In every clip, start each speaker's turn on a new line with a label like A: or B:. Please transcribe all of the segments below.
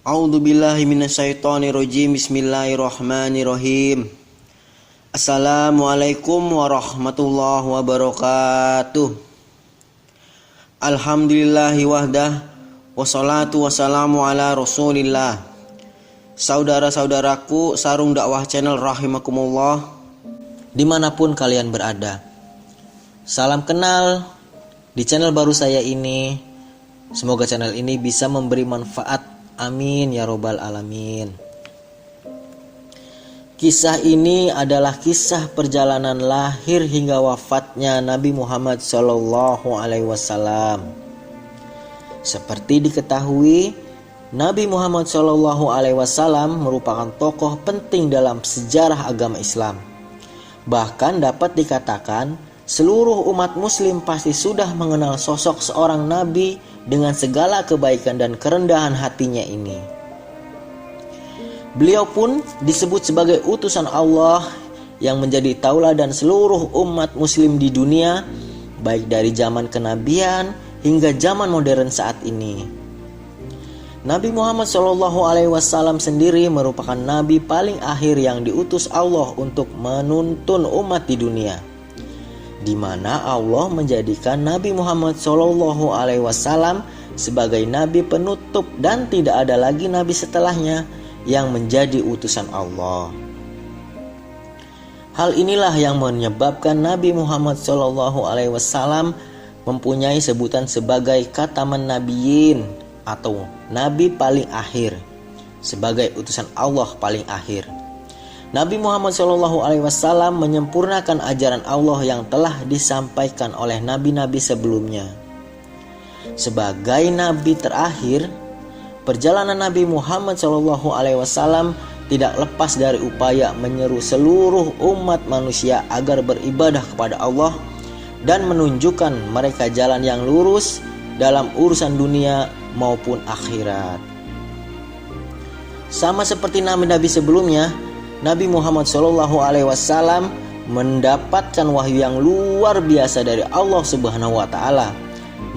A: A'udzubillahi minasyaitonirrajim. Bismillahirrahmanirrahim. Assalamualaikum warahmatullahi wabarakatuh. Alhamdulillahi wahdah, wassalatu wassalamu ala rasulillah. Saudara-saudaraku Sarung Dakwah Channel rahimakumullah, dimanapun kalian berada, salam kenal di channel baru saya ini. Semoga channel ini bisa memberi manfaat, amin ya robbal alamin. Kisah ini adalah kisah perjalanan lahir hingga wafatnya Nabi Muhammad SAW. Seperti diketahui, Nabi Muhammad SAW merupakan tokoh penting dalam sejarah agama Islam. Bahkan dapat dikatakan seluruh umat muslim pasti sudah mengenal sosok seorang nabi dengan segala kebaikan dan kerendahan hatinya ini. Beliau pun disebut sebagai utusan Allah yang menjadi tauladan seluruh umat muslim di dunia, baik dari zaman kenabian hingga zaman modern saat ini. Nabi Muhammad SAW sendiri merupakan nabi paling akhir yang diutus Allah untuk menuntun umat di dunia, di mana Allah menjadikan Nabi Muhammad SAW sebagai nabi penutup dan tidak ada lagi nabi setelahnya yang menjadi utusan Allah. Hal inilah yang menyebabkan Nabi Muhammad SAW mempunyai sebutan sebagai khataman nabiyyin atau nabi paling akhir, sebagai utusan Allah paling akhir. Nabi Muhammad SAW menyempurnakan ajaran Allah yang telah disampaikan oleh nabi-nabi sebelumnya. Sebagai nabi terakhir, perjalanan Nabi Muhammad SAW tidak lepas dari upaya menyeru seluruh umat manusia agar beribadah kepada Allah dan menunjukkan mereka jalan yang lurus dalam urusan dunia maupun akhirat. Sama seperti nabi-nabi sebelumnya, Nabi Muhammad SAW mendapatkan wahyu yang luar biasa dari Allah Subhanahu wa Ta'ala.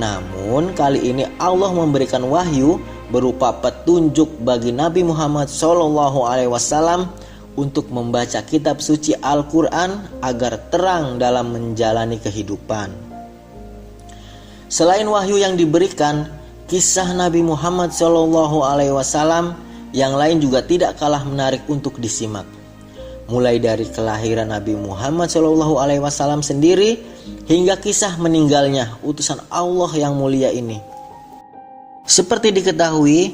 A: Namun kali ini Allah memberikan wahyu berupa petunjuk bagi Nabi Muhammad SAW untuk membaca kitab suci Al-Quran agar terang dalam menjalani kehidupan. Selain wahyu yang diberikan, kisah Nabi Muhammad SAW yang lain juga tidak kalah menarik untuk disimak. Mulai dari kelahiran Nabi Muhammad SAW sendiri hingga kisah meninggalnya utusan Allah yang mulia ini. Seperti diketahui,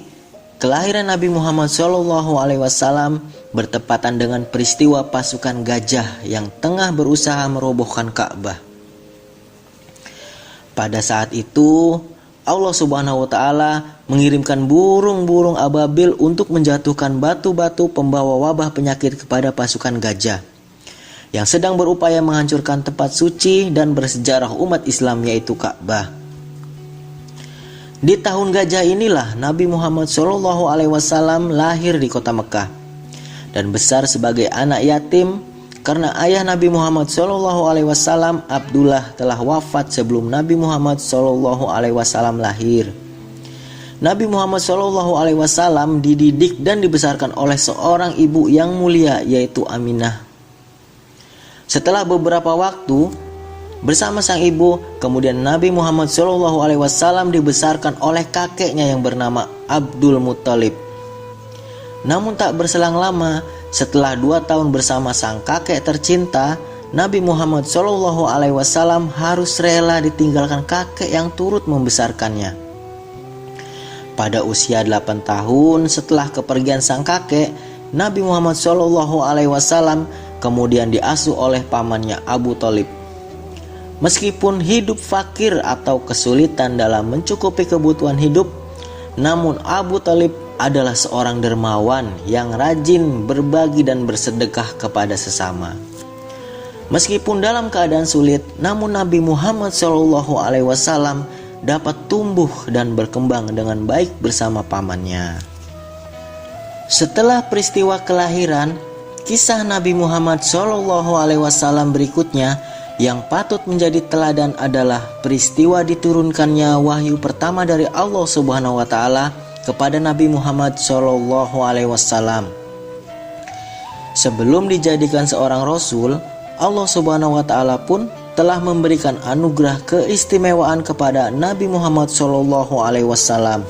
A: kelahiran Nabi Muhammad SAW bertepatan dengan peristiwa pasukan gajah yang tengah berusaha merobohkan Ka'bah. Pada saat itu Allah Subhanahu wa Ta'ala mengirimkan burung-burung ababil untuk menjatuhkan batu-batu pembawa wabah penyakit kepada pasukan gajah yang sedang berupaya menghancurkan tempat suci dan bersejarah umat Islam, yaitu Ka'bah. Di tahun gajah inilah Nabi Muhammad SAW lahir di kota Mekah dan besar sebagai anak yatim karena ayah Nabi Muhammad SAW, Abdullah, telah wafat sebelum Nabi Muhammad SAW lahir. Nabi Muhammad SAW dididik dan dibesarkan oleh seorang ibu yang mulia, yaitu Aminah. Setelah beberapa waktu bersama sang ibu, kemudian Nabi Muhammad SAW dibesarkan oleh kakeknya yang bernama Abdul Muttalib. Namun tak berselang lama, setelah 2 tahun bersama sang kakek tercinta, Nabi Muhammad SAW harus rela ditinggalkan kakek yang turut membesarkannya. Pada usia 8 tahun setelah kepergian sang kakek, Nabi Muhammad SAW kemudian diasuh oleh pamannya Abu Thalib. Meskipun hidup fakir atau kesulitan dalam mencukupi kebutuhan hidup, namun Abu Thalib adalah seorang dermawan yang rajin berbagi dan bersedekah kepada sesama. Meskipun dalam keadaan sulit, namun Nabi Muhammad SAW dapat tumbuh dan berkembang dengan baik bersama pamannya. Setelah peristiwa kelahiran, kisah Nabi Muhammad SAW berikutnya yang patut menjadi teladan adalah peristiwa diturunkannya wahyu pertama dari Allah Subhanahu wa Ta'ala kepada Nabi Muhammad SAW. Sebelum dijadikan seorang rasul, Allah Subhanahu wa taala pun telah memberikan anugerah keistimewaan kepada Nabi Muhammad SAW.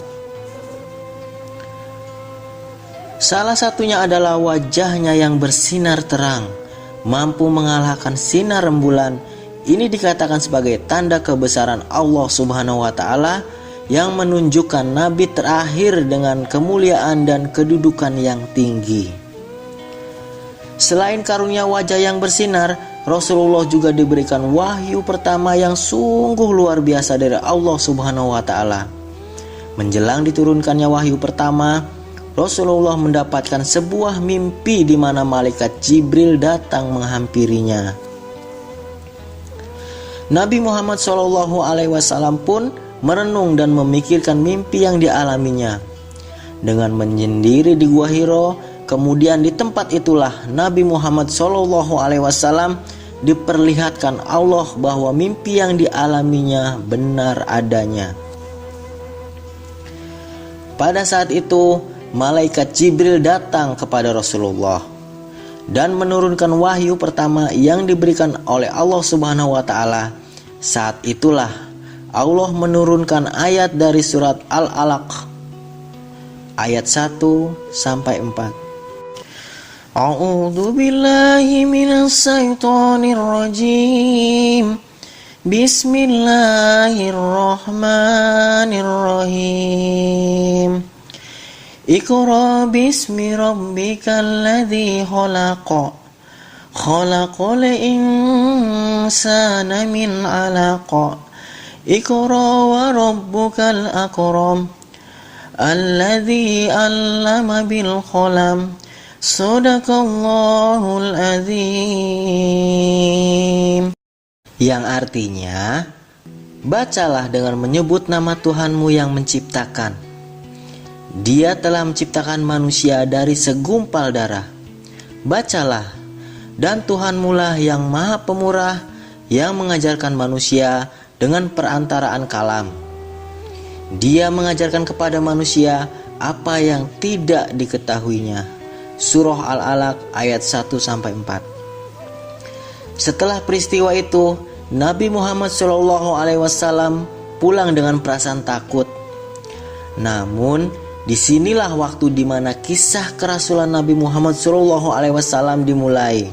A: Salah satunya adalah wajahnya yang bersinar terang, mampu mengalahkan sinar rembulan. Ini dikatakan sebagai tanda kebesaran Allah Subhanahu wa taala yang menunjukkan nabi terakhir dengan kemuliaan dan kedudukan yang tinggi. Selain karunia wajah yang bersinar, Rasulullah juga diberikan wahyu pertama yang sungguh luar biasa dari Allah Subhanahu wa taala. Menjelang diturunkannya wahyu pertama, Rasulullah mendapatkan sebuah mimpi di mana malaikat Jibril datang menghampirinya. Nabi Muhammad SAW pun merenung dan memikirkan mimpi yang dialaminya. Dengan menyendiri di Gua Hiro, kemudian di tempat itulah Nabi Muhammad SAW diperlihatkan Allah bahwa mimpi yang dialaminya benar adanya. Pada saat itu, malaikat Jibril datang kepada Rasulullah dan menurunkan wahyu pertama yang diberikan oleh Allah Subhanahu wa taala. Saat itulah Allah menurunkan ayat dari surat Al-Alaq ayat 1 sampai 4. A'udzu billahi minas syaitonir rajim. Bismillahirrahmanirrahim. Iqra bismi rabbikal ladzi khalaq. Khalaqal insana min 'alaq. Iqra wa rabbukal akram. Alladzi 'allama bil qalam. Shadaqallahul azim. Yang artinya, bacalah dengan menyebut nama Tuhanmu yang menciptakan. Dia telah menciptakan manusia dari segumpal darah. Bacalah, dan Tuhanmu lah yang maha pemurah, yang mengajarkan manusia dengan perantaraan kalam. Dia mengajarkan kepada manusia apa yang tidak diketahuinya. Surah Al-Alaq ayat 1 sampai 4. Setelah peristiwa itu, Nabi Muhammad SAW pulang dengan perasaan takut. Namun, disinilah waktu di mana kisah kerasulan Nabi Muhammad SAW dimulai,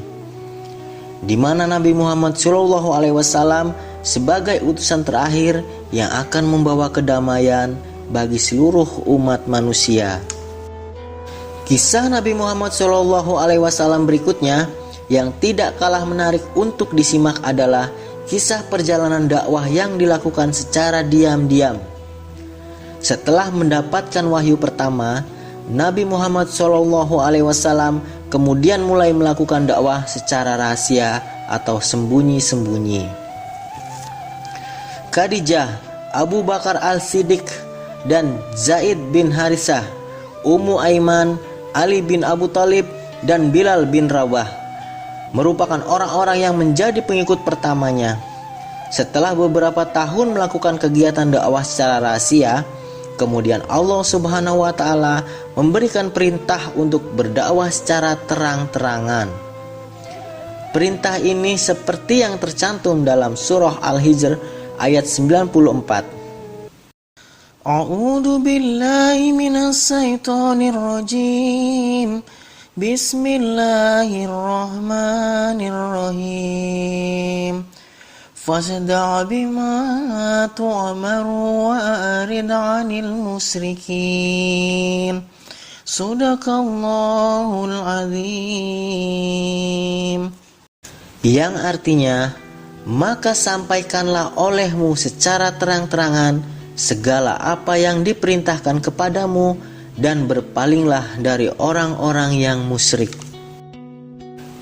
A: di mana Nabi Muhammad SAW sebagai utusan terakhir yang akan membawa kedamaian bagi seluruh umat manusia. Kisah Nabi Muhammad SAW berikutnya yang tidak kalah menarik untuk disimak adalah kisah perjalanan dakwah yang dilakukan secara diam-diam. Setelah mendapatkan wahyu pertama, Nabi Muhammad SAW kemudian mulai melakukan dakwah secara rahasia atau sembunyi-sembunyi. Khadijah, Abu Bakar Al-Siddiq, dan Zaid bin Harisah, Ummu Aiman, Ali bin Abu Thalib, dan Bilal bin Rabah merupakan orang-orang yang menjadi pengikut pertamanya. Setelah beberapa tahun melakukan kegiatan dakwah secara rahasia, kemudian Allah Subhanahu wa taala memberikan perintah untuk berdakwah secara terang-terangan. Perintah ini seperti yang tercantum dalam surah Al-Hijr ayat 94. A'udzu billahi minas syaitonir rajim. Bismillahirrahmanirrahim. Fasda' bima tu'maru wa arid 'anil musyrikin. Shadaqallahul azim. Yang artinya, maka sampaikanlah olehmu secara terang-terangan segala apa yang diperintahkan kepadamu dan berpalinglah dari orang-orang yang musyrik.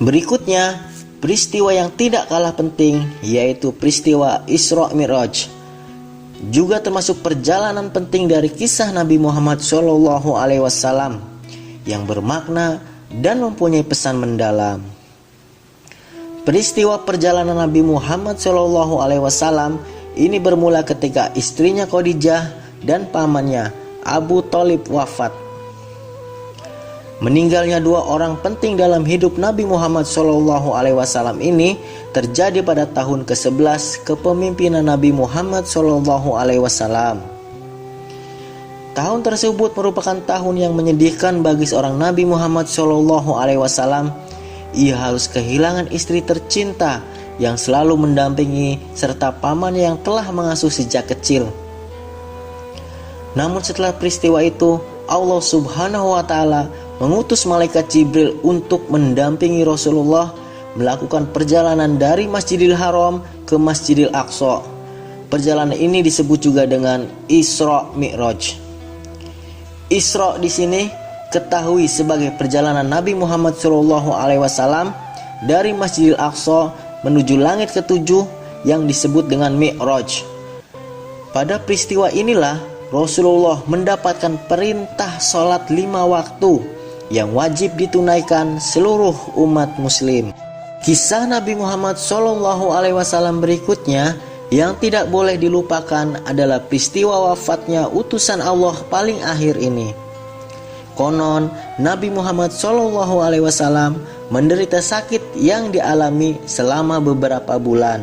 A: Berikutnya, peristiwa yang tidak kalah penting yaitu peristiwa Isra Mi'raj. Juga termasuk perjalanan penting dari kisah Nabi Muhammad SAW yang bermakna dan mempunyai pesan mendalam. Peristiwa perjalanan Nabi Muhammad SAW ini bermula ketika istrinya Khadijah dan pamannya Abu Thalib wafat. Meninggalnya dua orang penting dalam hidup Nabi Muhammad SAW ini terjadi pada tahun ke-11 kepemimpinan Nabi Muhammad SAW. Tahun tersebut merupakan tahun yang menyedihkan bagi seorang Nabi Muhammad SAW. Ia harus kehilangan istri tercinta yang selalu mendampingi serta pamannya yang telah mengasuh sejak kecil. Namun setelah peristiwa itu, Allah Subhanahu wa Ta'ala mengutus malaikat Jibril untuk mendampingi Rasulullah melakukan perjalanan dari Masjidil Haram ke Masjidil Aqsa. Perjalanan ini disebut juga dengan Isra Mi'raj. Isra di sini ketahui sebagai perjalanan Nabi Muhammad SAW dari Masjidil Aqsa menuju langit ketujuh yang disebut dengan Mi'raj. Pada peristiwa inilah Rasulullah mendapatkan perintah sholat 5 waktu yang wajib ditunaikan seluruh umat muslim. Kisah Nabi Muhammad SAW berikutnya yang tidak boleh dilupakan adalah peristiwa wafatnya utusan Allah paling akhir ini. Konon Nabi Muhammad SAW menderita sakit yang dialami selama beberapa bulan.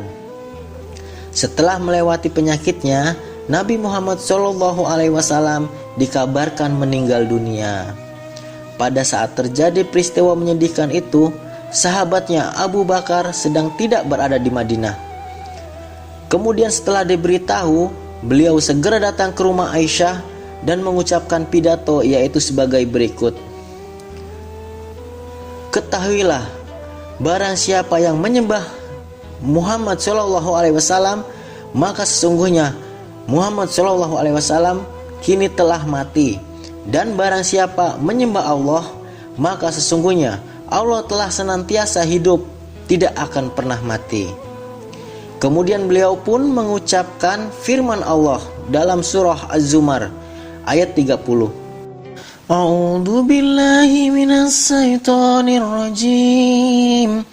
A: Setelah melewati penyakitnya, Nabi Muhammad SAW dikabarkan meninggal dunia. Pada saat terjadi peristiwa menyedihkan itu, sahabatnya Abu Bakar sedang tidak berada di Madinah. Kemudian setelah diberitahu, beliau segera datang ke rumah Aisyah dan mengucapkan pidato, yaitu sebagai berikut. Ketahuilah, barang siapa yang menyembah Muhammad SAW, maka sesungguhnya Muhammad SAW kini telah mati. Dan barang siapa menyembah Allah, maka sesungguhnya Allah telah senantiasa hidup, tidak akan pernah mati. Kemudian beliau pun mengucapkan firman Allah dalam surah Az-Zumar ayat 30. A'udzu billahi minas syaitonir rajim.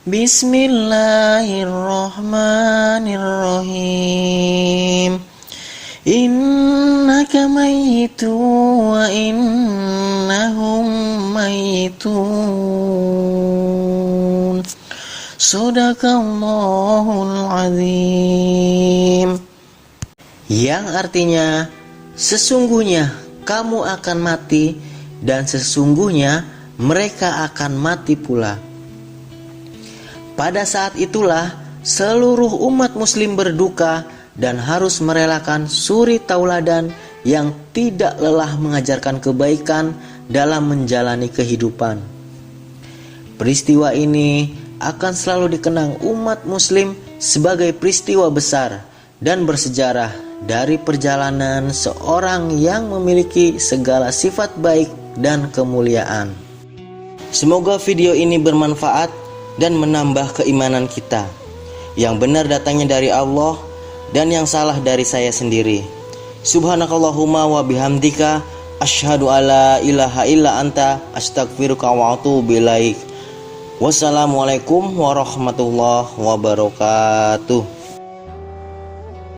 A: Bismillahirrahmanirrahim. Innaka mayyitu wa innahum mayyitun. Shadaqallahul azim. Yang artinya, sesungguhnya kamu akan mati dan sesungguhnya mereka akan mati pula. Pada saat itulah seluruh umat muslim berduka dan harus merelakan suri tauladan yang tidak lelah mengajarkan kebaikan dalam menjalani kehidupan. Peristiwa ini akan selalu dikenang umat muslim sebagai peristiwa besar dan bersejarah dari perjalanan seorang yang memiliki segala sifat baik dan kemuliaan. Semoga video ini bermanfaat dan menambah keimanan kita. Yang benar datangnya dari Allah dan yang salah dari saya sendiri. Subhanakallahumma wa bihamdika asyhadu alla ilaha illa anta astaghfiruka wa atubu ilaik. Wassalamualaikum warahmatullahi wabarakatuh.